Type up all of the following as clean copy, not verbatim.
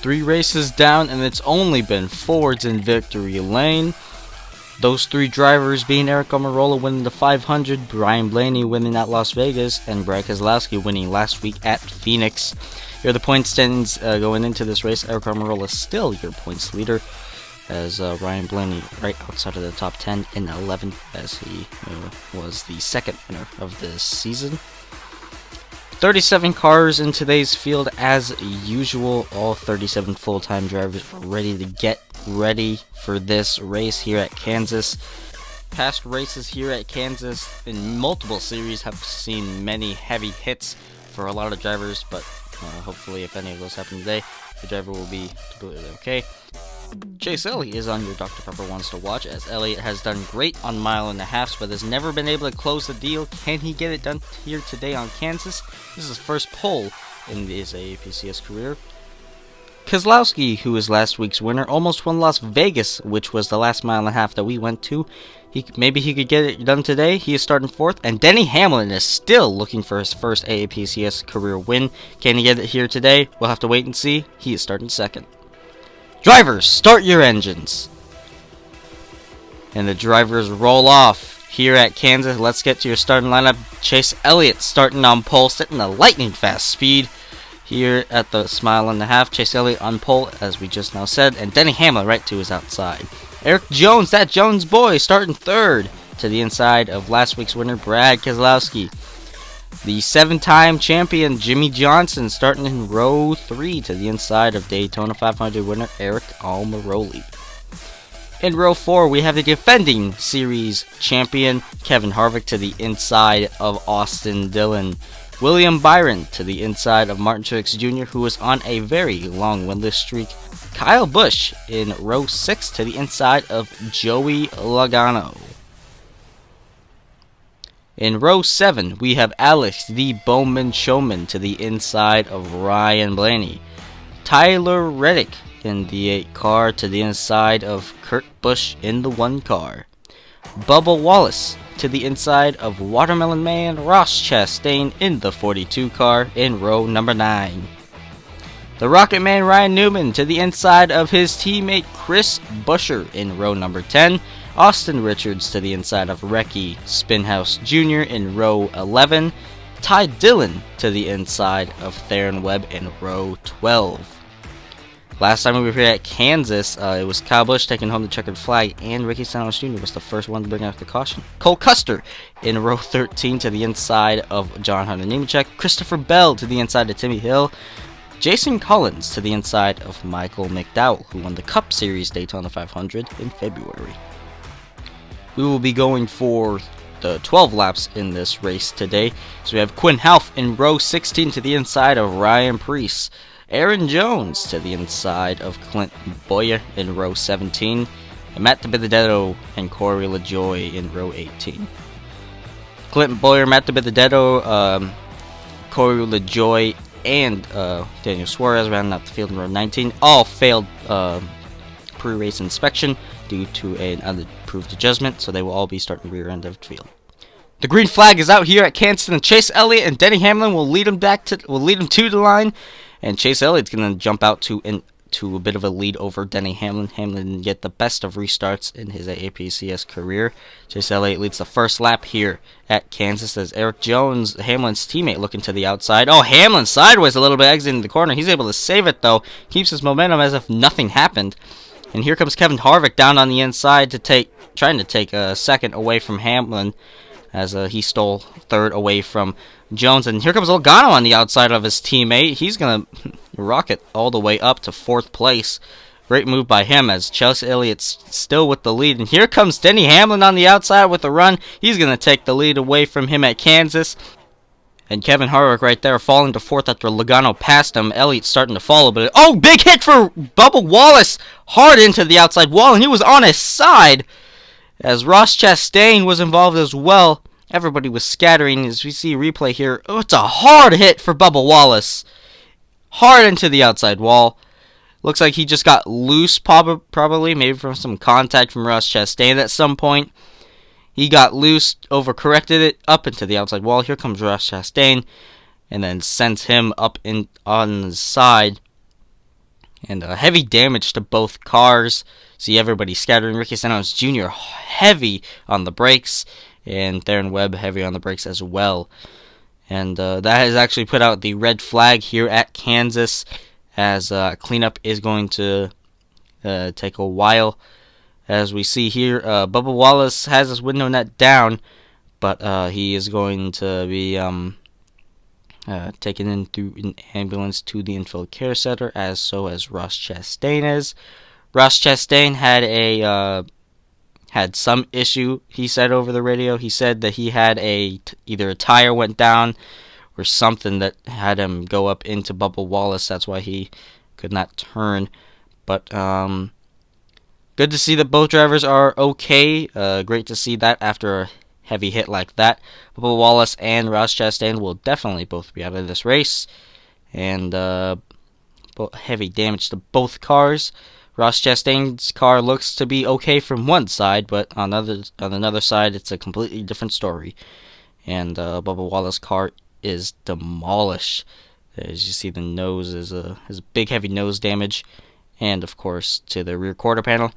3 races down, and it's only been Fords in victory lane. Those 3 drivers being Eric Almirola winning the 500, Brian Blaney winning at Las Vegas, and Brad Keselowski winning last week at Phoenix. Here are the point standings going into this race. Eric Almirola still your points leader, as Ryan Blaney right outside of the top 10 in 11th, as he was the second winner of this season. 37 cars in today's field as usual. All 37 full-time drivers are ready to get ready for this race here at Kansas. Past races here at Kansas in multiple series have seen many heavy hits for a lot of drivers, but hopefully if any of those happen today, the driver will be completely okay. Chase Elliott is on your Dr. Pepper Wants to Watch, as Elliott has done great on mile and a half, but has never been able to close the deal. Can he get it done here today on Kansas? This is his first pole in his AAPCS career. Keselowski, who is last week's winner, almost won Las Vegas, which was the last mile and a half that we went to. Maybe he could get it done today. He is starting 4th, and Denny Hamlin is still looking for his first AAPCS career win. Can he get it here today? We'll have to wait and see. He is starting 2nd. Drivers, start your engines. And the drivers roll off here at Kansas. Let's get to your starting lineup. Chase Elliott starting on pole, setting a lightning fast speed here at the mile and a half. Chase Elliott on pole, as we just now said, and Denny Hamlin right to his outside. Eric Jones, that Jones boy, starting 3rd to the inside of last week's winner, Brad Keselowski. The 7-time champion Jimmy Johnson starting in row 3 to the inside of Daytona 500 winner Eric Almirola. In row 4, we have the defending series champion Kevin Harvick to the inside of Austin Dillon. William Byron to the inside of Martin Truex Jr., who was on a very long winless streak. Kyle Busch in row 6 to the inside of Joey Logano. In row 7, we have Alex the Bowman Showman to the inside of Ryan Blaney. Tyler Reddick in the 8 car to the inside of Kurt Busch in the 1 car. Bubba Wallace to the inside of Watermelon Man Ross Chastain in the 42 car in row number 9. The Rocket Man Ryan Newman to the inside of his teammate Chris Buescher in row number 10. Austin Richards to the inside of Recce Spinhouse Jr. in row 11. Ty Dillon to the inside of Theron Webb in row 12. Last time we were here at Kansas, it was Kyle Busch taking home the checkered flag, and Ricky Stenhouse Jr. was the first one to bring out the caution. Cole Custer in row 13 to the inside of John Hunter Nemechek. Christopher Bell to the inside of Timmy Hill. Jason Collins to the inside of Michael McDowell, who won the Cup Series Daytona 500 in February. We will be going for the 12 laps in this race today. So we have Quinn Houff in row 16 to the inside of Ryan Preece. Aaron Jones to the inside of Clint Bowyer in row 17. And Matt DiBenedetto and Corey LaJoie in row 18. Clint Bowyer, Matt DiBenedetto, Corey LaJoie, and Daniel Suarez rounding out the field in row 19. All failed pre-race inspection due to an unapproved adjustment, so they will all be starting rear end of the field. The green flag is out here at Kansas, and Chase Elliott and Denny Hamlin will lead him to the line, and Chase Elliott's going to jump out to a bit of a lead over Denny Hamlin. Hamlin didn't get the best of restarts in his AAPCS career. Chase Elliott leads the first lap here at Kansas as Eric Jones, Hamlin's teammate, looking to the outside. Oh, Hamlin sideways a little bit exiting the corner. He's able to save it, though. Keeps his momentum as if nothing happened. And here comes Kevin Harvick down on the inside trying to take a second away from Hamlin, as he stole 3rd away from Jones. And here comes Logano on the outside of his teammate. He's going to rocket all the way up to 4th place. Great move by him, as Chase Elliott's still with the lead. And here comes Denny Hamlin on the outside with a run. He's going to take the lead away from him at Kansas. And Kevin Harvick right there falling to 4th after Logano passed him. Elliott's starting to follow, but oh, big hit for Bubba Wallace, hard into the outside wall, and he was on his side as Ross Chastain was involved as well. Everybody was scattering as we see a replay here. Oh, it's a hard hit for Bubba Wallace, hard into the outside wall. Looks like he just got loose, probably maybe from some contact from Ross Chastain at some point. He got loose, overcorrected it up into the outside wall. Here comes Ross Chastain, and then sends him up on the side. and heavy damage to both cars. See everybody scattering. Ricky Stenhouse Jr. heavy on the brakes, and Theron Webb heavy on the brakes as well. And that has actually put out the red flag here at Kansas, as cleanup is going to take a while. As we see here, Bubba Wallace has his window net down, but he is going to be taken in through an ambulance to the infield care center, as so as Ross Chastain is. Ross Chastain had some issue, he said over the radio. He said that he had either a tire went down or something that had him go up into Bubba Wallace. That's why he could not turn. But good to see that both drivers are okay. Great to see that after a heavy hit like that. Bubba Wallace and Ross Chastain will definitely both be out of this race. And heavy damage to both cars. Ross Chastain's car looks to be okay from one side, but on another side, it's a completely different story. And Bubba Wallace's car is demolished. As you see, the nose is has big, heavy nose damage, and of course to the rear quarter panel.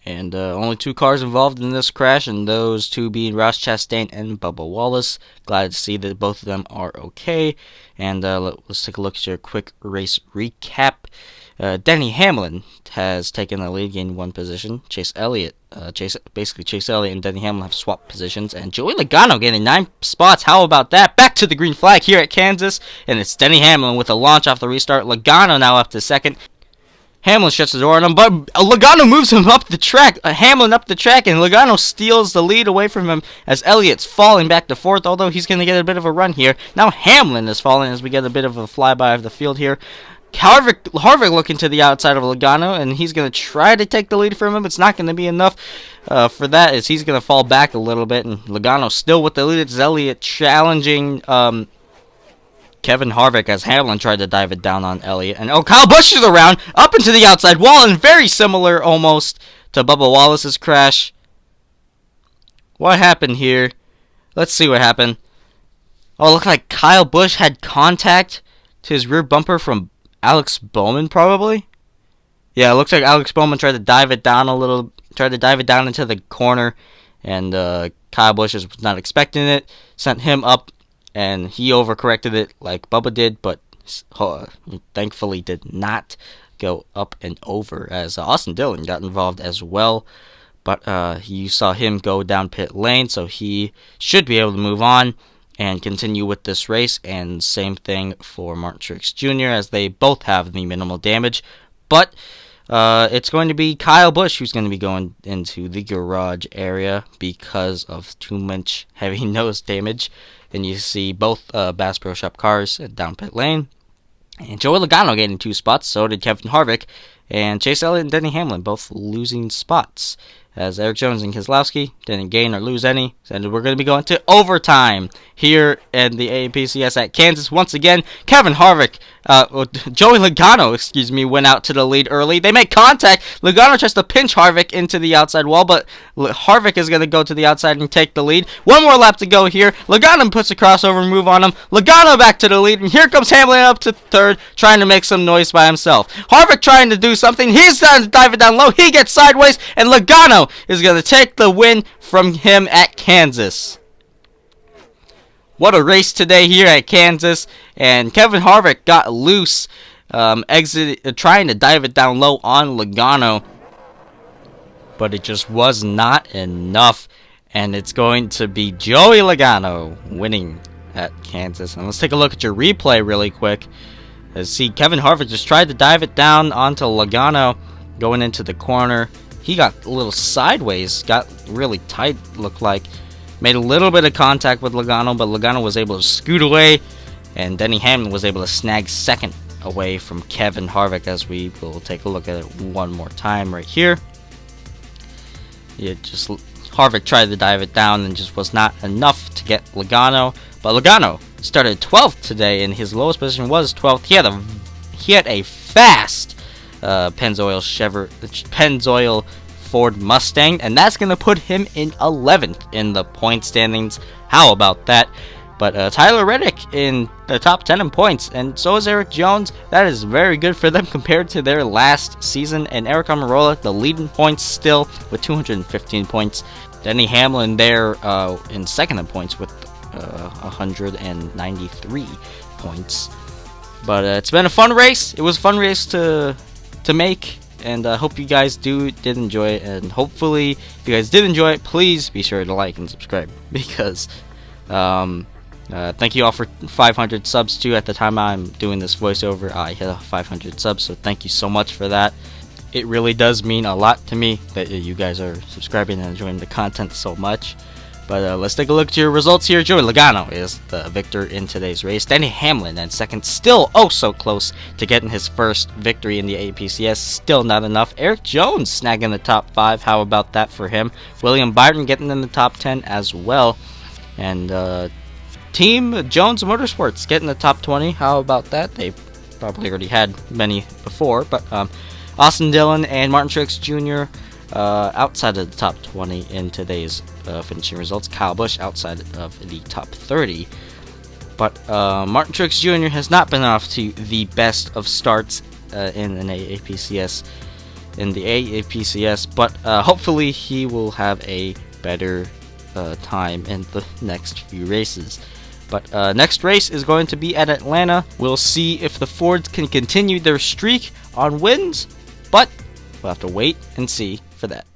And only 2 cars involved in this crash, and those 2 being Ross Chastain and Bubba Wallace. Glad to see that both of them are okay. And let's take a look at your quick race recap. Denny Hamlin has taken the lead, gained 1 position. Chase Elliott and Denny Hamlin have swapped positions, and Joey Logano gaining 9 spots. How about that? Back to the green flag here at Kansas, and it's Denny Hamlin with a launch off the restart. Logano now up to second. Hamlin shuts the door on him, but Logano moves him up the track. Hamlin up the track, and Logano steals the lead away from him as Elliott's falling back to 4th, although he's going to get a bit of a run here. Now Hamlin is falling as we get a bit of a flyby of the field here. Harvick looking to the outside of Logano, and he's going to try to take the lead from him. It's not going to be enough for that, as he's going to fall back a little bit, and Logano still with the lead. It's Elliott challenging Kevin Harvick as Hamlin tried to dive it down on Elliott. And Kyle Busch is around, up into the outside wall, and very similar almost to Bubba Wallace's crash. What happened here? Let's see what happened. Oh, it looked like Kyle Busch had contact to his rear bumper from Alex Bowman, probably. Yeah, it looks like Alex Bowman tried to dive it down into the corner, and Kyle Busch was not expecting it, sent him up, and he overcorrected it like Bubba did, but thankfully did not go up and over, as Austin Dillon got involved as well. But you saw him go down pit lane, so he should be able to move on and continue with this race. And same thing for Martin Truex Jr., as they both have the minimal damage. But it's going to be Kyle Busch who's going to be going into the garage area because of too much heavy nose damage. And you see both Bass Pro Shop cars down pit lane. And Joey Logano getting 2 spots, so did Kevin Harvick. And Chase Elliott and Denny Hamlin both losing spots, as Eric Jones and Keselowski didn't gain or lose any. And we're going to be going to overtime here in the AAPCS at Kansas. Once again, Joey Logano, went out to the lead early. They make contact. Logano tries to pinch Harvick into the outside wall, but Harvick is going to go to the outside and take the lead. 1 more lap to go here. Logano puts a crossover move on him. Logano back to the lead, and here comes Hamlin up to 3rd, trying to make some noise by himself. Harvick trying to do something. He's trying to dive it down low. He gets sideways, and Logano is going to take the win from him at Kansas. What a race today here at Kansas, and Kevin Harvick got loose, trying to dive it down low on Logano, but it just was not enough, and it's going to be Joey Logano winning at Kansas. And let's take a look at your replay really quick. See, Kevin Harvick just tried to dive it down onto Logano going into the corner. He got a little sideways, got really tight, looked like. Made a little bit of contact with Logano, but Logano was able to scoot away, and Denny Hamlin was able to snag 2nd away from Kevin Harvick, as we will take a look at it one more time right here. Harvick tried to dive it down and just was not enough to get Logano, but Logano started 12th today, and his lowest position was 12th. He had a fast Pennzoil Ford Mustang, and that's going to put him in 11th in the point standings. How about that? But Tyler Reddick in the top 10 in points, and so is Eric Jones. That is very good for them compared to their last season. And Eric Almirola, the leading points still with 215 points. Denny Hamlin there in second in points with 193 points. But it's been a fun race. It was a fun race to make, and I hope you guys did enjoy it. And hopefully, if you guys did enjoy it, please be sure to like and subscribe, because thank you all for 500 subs too. At the time I'm doing this voiceover, I hit 500 subs, so thank you so much for that. It really does mean a lot to me that you guys are subscribing and enjoying the content so much. But let's take a look at your results here. Joey Logano is the victor in today's race. Denny Hamlin in second, still oh so close to getting his first victory in the AAPCS. Still not enough. Eric Jones snagging the top 5. How about that for him? William Byron getting in the top 10 as well. And Team Jones Motorsports getting the top 20. How about that? They probably already had many before. But Austin Dillon and Martin Truex Jr. Outside of the top 20 in today's finishing results. Kyle Busch outside of the top 30. But Martin Truex Jr. has not been off to the best of starts in the AAPCS, but hopefully he will have a better time in the next few races. But next race is going to be at Atlanta. We'll see if the Fords can continue their streak on wins, but we'll have to wait and see for that.